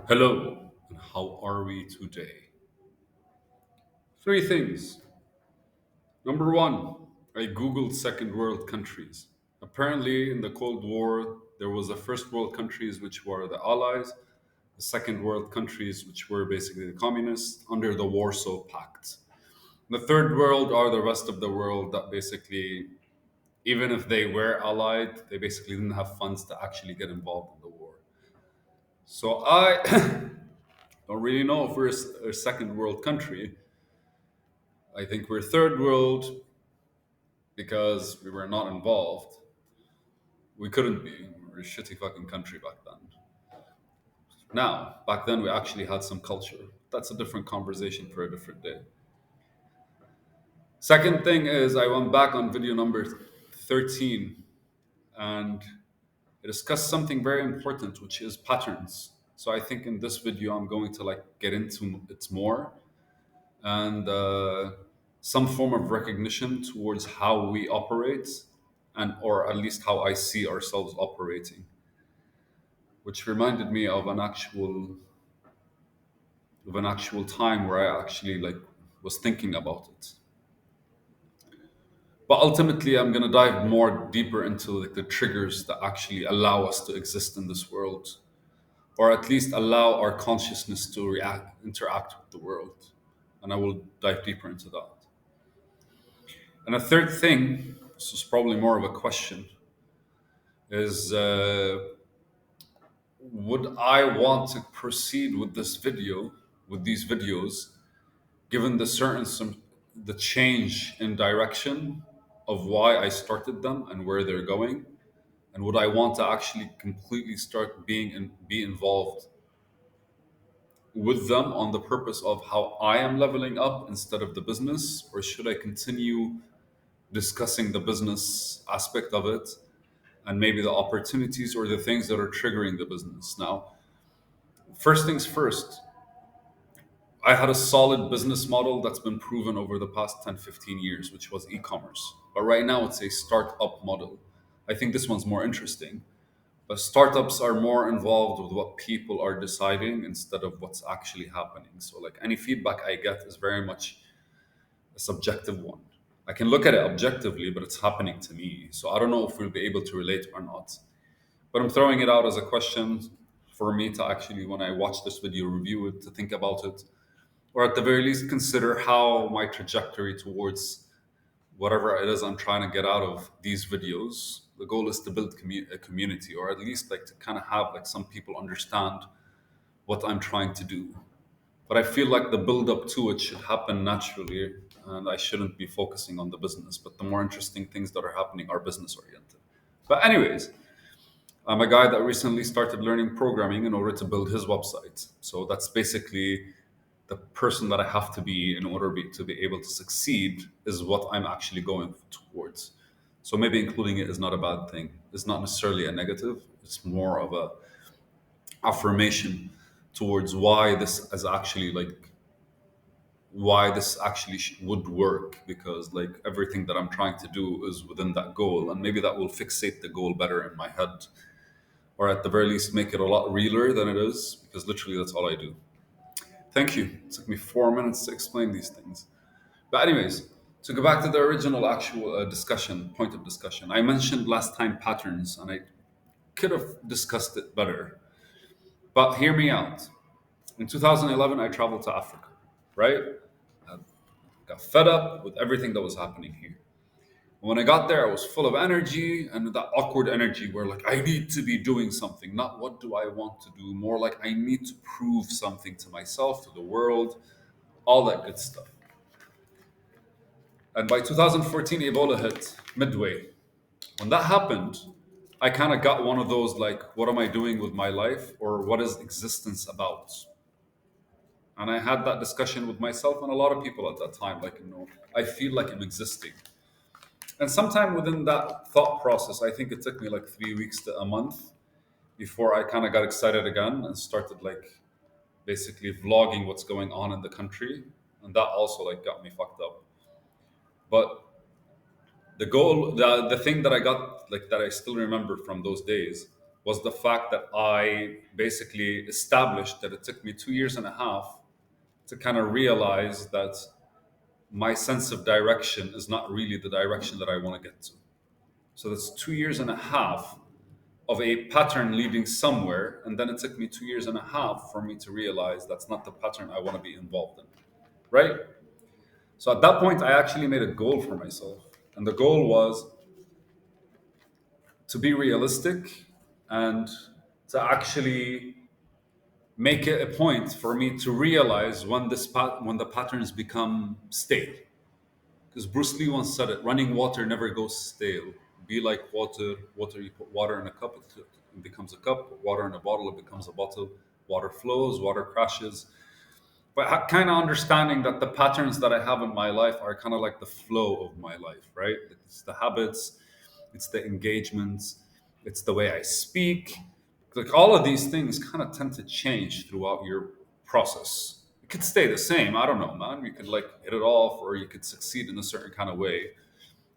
Hello, and how are we today? Three things. Number one, I Googled second world countries. Apparently, in the Cold War, there was the first world countries, which were the Allies, the second world countries, which were basically the communists under the Warsaw Pact. The third world are the rest of the world that basically, even if they were allied, they basically didn't have funds to actually get involved in the war. So I don't really know if we're a second world country. I think we're third world because we were not involved. We couldn't be. We were a shitty fucking country back then. Now, back then we actually had some culture. That's a different conversation for a different day. Second thing is I went back on video number 13 and it discussed something very important, which is patterns. So I think in this video I'm going to get into it more and some form of recognition towards how we operate and or at least how I see ourselves operating, which reminded me of an actual time where I actually was thinking about it. But ultimately I'm going to dive more deeper into the triggers that actually allow us to exist in this world, or at least allow our consciousness to interact with the world, and I will dive deeper into that. And a third thing, this is probably more of a question, is would I want to proceed with this video, with these videos, given the change in direction of why I started them and where they're going, and would I want to actually completely start be involved with them on the purpose of how I am leveling up instead of the business, or should I continue discussing the business aspect of it and maybe the opportunities or the things that are triggering the business? Now, first things first, I had a solid business model that's been proven over the past 10, 15 years, which was e-commerce. But right now it's a startup model. I think this one's more interesting. But startups are more involved with what people are deciding instead of what's actually happening. So like any feedback I get is very much a subjective one. I can look at it objectively, but it's happening to me. So I don't know if we'll be able to relate or not. But I'm throwing it out as a question for me to actually, when I watch this video, review it, to think about it, or at the very least, consider how my trajectory towards whatever it is I'm trying to get out of these videos. The goal is to build a community, or at least like to kind of have like some people understand what I'm trying to do. But I feel like the build up to it should happen naturally, and I shouldn't be focusing on the business. But the more interesting things that are happening are business oriented. But anyways, I'm a guy that recently started learning programming in order to build his website. So that's basically the person that I have to be in order to be able to succeed is what I'm actually going towards. So maybe including it is not a bad thing. It's not necessarily a negative. It's more of a affirmation towards why this is actually why this actually would work, because like everything that I'm trying to do is within that goal, and maybe that will fixate the goal better in my head, or at the very least make it a lot realer than it is, because literally that's all I do. Thank you. It took me 4 minutes to explain these things. But anyways, to go back to the original actual point of discussion, I mentioned last time patterns, and I could have discussed it better. But hear me out. In 2011, I traveled to Africa, right? I got fed up with everything that was happening here. When I got there, I was full of energy, and that awkward energy where like I need to be doing something, not what do I want to do, more like I need to prove something to myself, to the world, all that good stuff. And by 2014, Ebola hit midway. When that happened, I kind of got one of those like, what am I doing with my life, or what is existence about? And I had that discussion with myself and a lot of people at that time. Like, I feel like I'm existing. And sometime within that thought process, I think it took me like 3 weeks to a month before I kind of got excited again and started like basically vlogging what's going on in the country. And that also like got me fucked up. But the thing that I got, like that I still remember from those days, was the fact that I basically established that it took me 2 years and a half to kind of realize that my sense of direction is not really the direction that I want to get to. So that's 2 years and a half of a pattern leading somewhere. And then it took me 2 years and a half for me to realize that's not the pattern I want to be involved in. Right? So at that point, I actually made a goal for myself. And the goal was to be realistic and to actually make it a point for me to realize when when the patterns become stale. Because Bruce Lee once said it: "Running water never goes stale. Be like water. Water, you put water in a cup, it becomes a cup. Water in a bottle, it becomes a bottle. Water flows, water crashes." But kind of understanding that the patterns that I have in my life are kind of like the flow of my life, right? It's the habits, it's the engagements, it's the way I speak. Like all of these things kind of tend to change throughout your process. It could stay the same. I don't know, man. You could like hit it off, or you could succeed in a certain kind of way.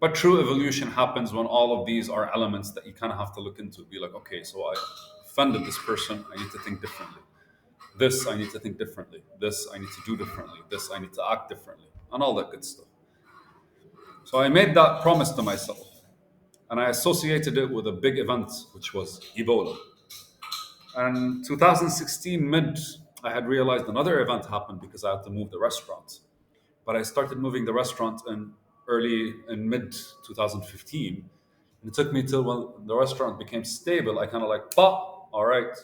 But true evolution happens when all of these are elements that you kind of have to look into. Be like, okay, so I offended this person. I need to think differently. This I need to think differently. This I need to do differently. This I need to act differently, and all that good stuff. So I made that promise to myself, and I associated it with a big event, which was Ebola. And 2016 mid, I had realized another event happened because I had to move the restaurant. But I started moving the restaurant in mid 2015, and it took me till when the restaurant became stable. I kind of like, pop, all right,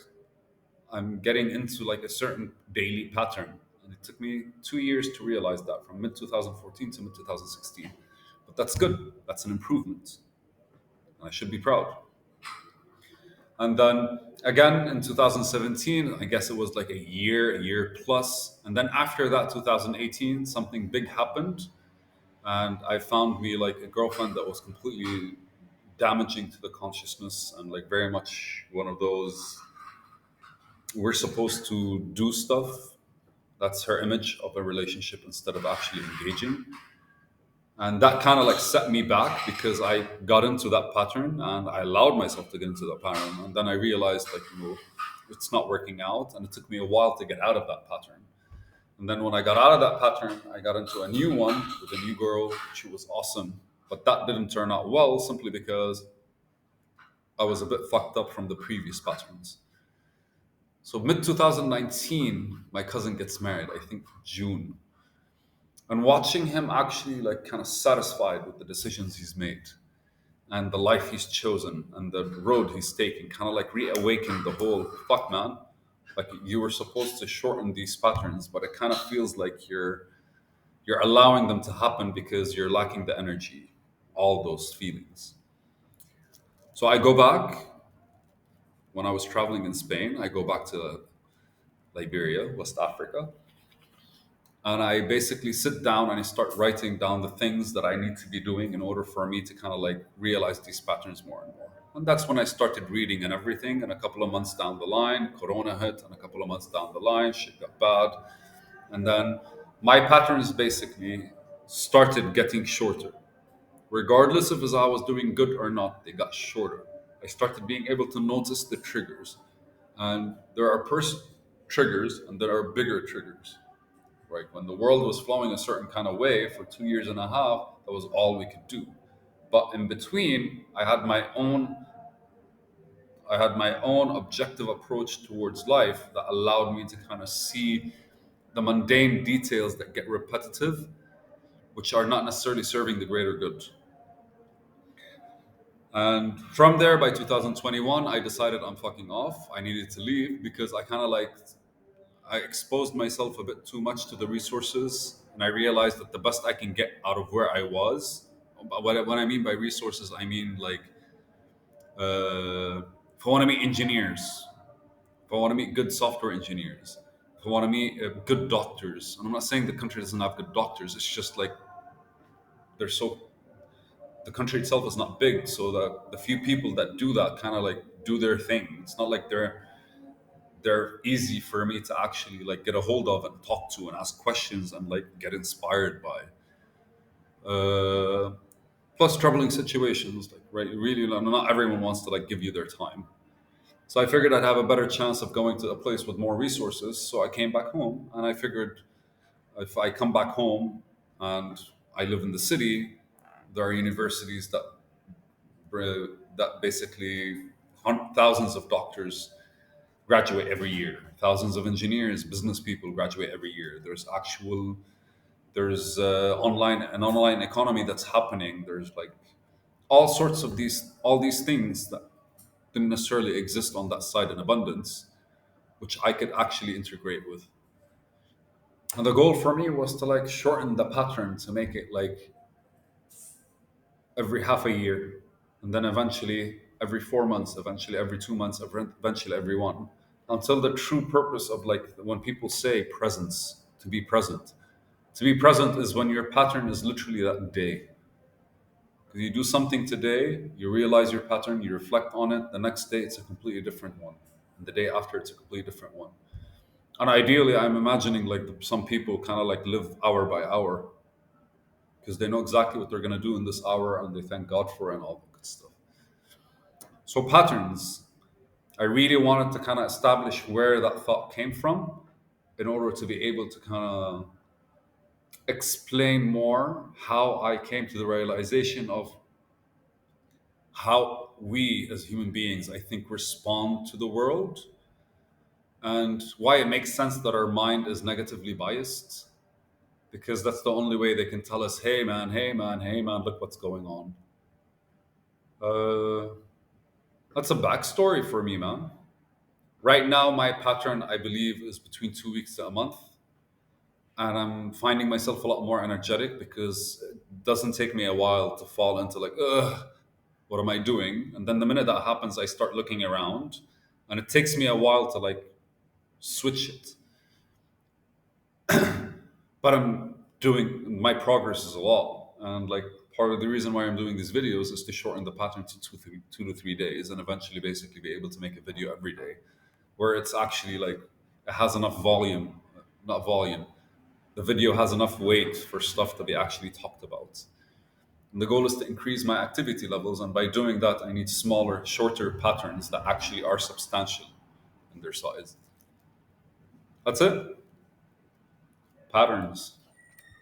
I'm getting into like a certain daily pattern. And it took me 2 years to realize that, from mid 2014 to mid 2016. But that's good. That's an improvement. And I should be proud. And then again in 2017, I guess it was like a year plus. And then after that, 2018, something big happened. And I found me like a girlfriend that was completely damaging to the consciousness, and like very much one of those, we're supposed to do stuff. That's her image of a relationship instead of actually engaging. And that kind of like set me back because I got into that pattern and I allowed myself to get into that pattern. And then I realized, like, it's not working out. And it took me a while to get out of that pattern. And then when I got out of that pattern, I got into a new one with a new girl. She was awesome. But that didn't turn out well simply because I was a bit fucked up from the previous patterns. So mid 2019, my cousin gets married, I think June. And watching him actually like kind of satisfied with the decisions he's made and the life he's chosen and the road he's taking, kind of like reawakened the whole fuck, man. Like you were supposed to shorten these patterns, but it kind of feels like you're allowing them to happen because you're lacking the energy, all those feelings. So I go back. When I was traveling in Spain, I go back to Liberia, West Africa, and I basically sit down and I start writing down the things that I need to be doing in order for me to kind of like realize these patterns more and more. And that's when I started reading and everything. And a couple of months down the line, Corona hit, and a couple of months down the line, shit got bad. And then my patterns basically started getting shorter. Regardless of as I was doing good or not, they got shorter. I started being able to notice the triggers. And there are triggers and there are bigger triggers. Right? When the world was flowing a certain kind of way for 2 years and a half, that was all we could do. But in between, I had my own objective approach towards life that allowed me to kind of see the mundane details that get repetitive, which are not necessarily serving the greater good. And from there, by 2021, I decided I'm fucking off. I needed to leave because I kind of like I exposed myself a bit too much to the resources, and I realized that the best I can get out of where I was. But what I mean by resources, I mean like if I want to meet engineers, if I want to meet good software engineers, if I want to meet good doctors, and I'm not saying the country doesn't have good doctors. It's just like they're so the country itself is not big, so the few people that do that kind of like do their thing. It's not like they're easy for me to actually like get a hold of and talk to and ask questions and like get inspired by. Uh, Plus troubling situations, like right, really, not everyone wants to like give you their time. So I figured I'd have a better chance of going to a place with more resources. So I came back home, and I figured if I come back home and I live in the city, there are universities that basically thousands of doctors graduate every year. Thousands of engineers, business people graduate every year. There's online economy that's happening. There's like all sorts of all these things that didn't necessarily exist on that side in abundance, which I could actually integrate with. And the goal for me was to like shorten the pattern to make it like every half a year, and then eventually every 4 months, eventually every 2 months, eventually every one, until the true purpose of like when people say presence, to be present. To be present is when your pattern is literally that day. Because you do something today, you realize your pattern, you reflect on it. The next day, it's a completely different one, and the day after, it's a completely different one. And ideally, I'm imagining like some people kind of like live hour by hour because they know exactly what they're going to do in this hour and they thank God for it and all that good stuff. So, patterns, I really wanted to kind of establish where that thought came from in order to be able to kind of explain more how I came to the realization of how we as human beings, I think, respond to the world and why it makes sense that our mind is negatively biased because that's the only way they can tell us, hey man, hey man, hey man, look what's going on. Uh, that's a backstory for me, man. Right now, my pattern, I believe, is between 2 weeks to a month. And I'm finding myself a lot more energetic because it doesn't take me a while to fall into like, ugh, what am I doing? And then the minute that happens, I start looking around. And it takes me a while to like switch it. But I'm doing my progress is a lot. And like part of the reason why I'm doing these videos is to shorten the pattern to 2 to 3 days and eventually basically be able to make a video every day where it's actually like it has enough volume, not volume. The video has enough weight for stuff to be actually talked about. And the goal is to increase my activity levels, and by doing that, I need smaller, shorter patterns that actually are substantial in their size. That's it. Patterns.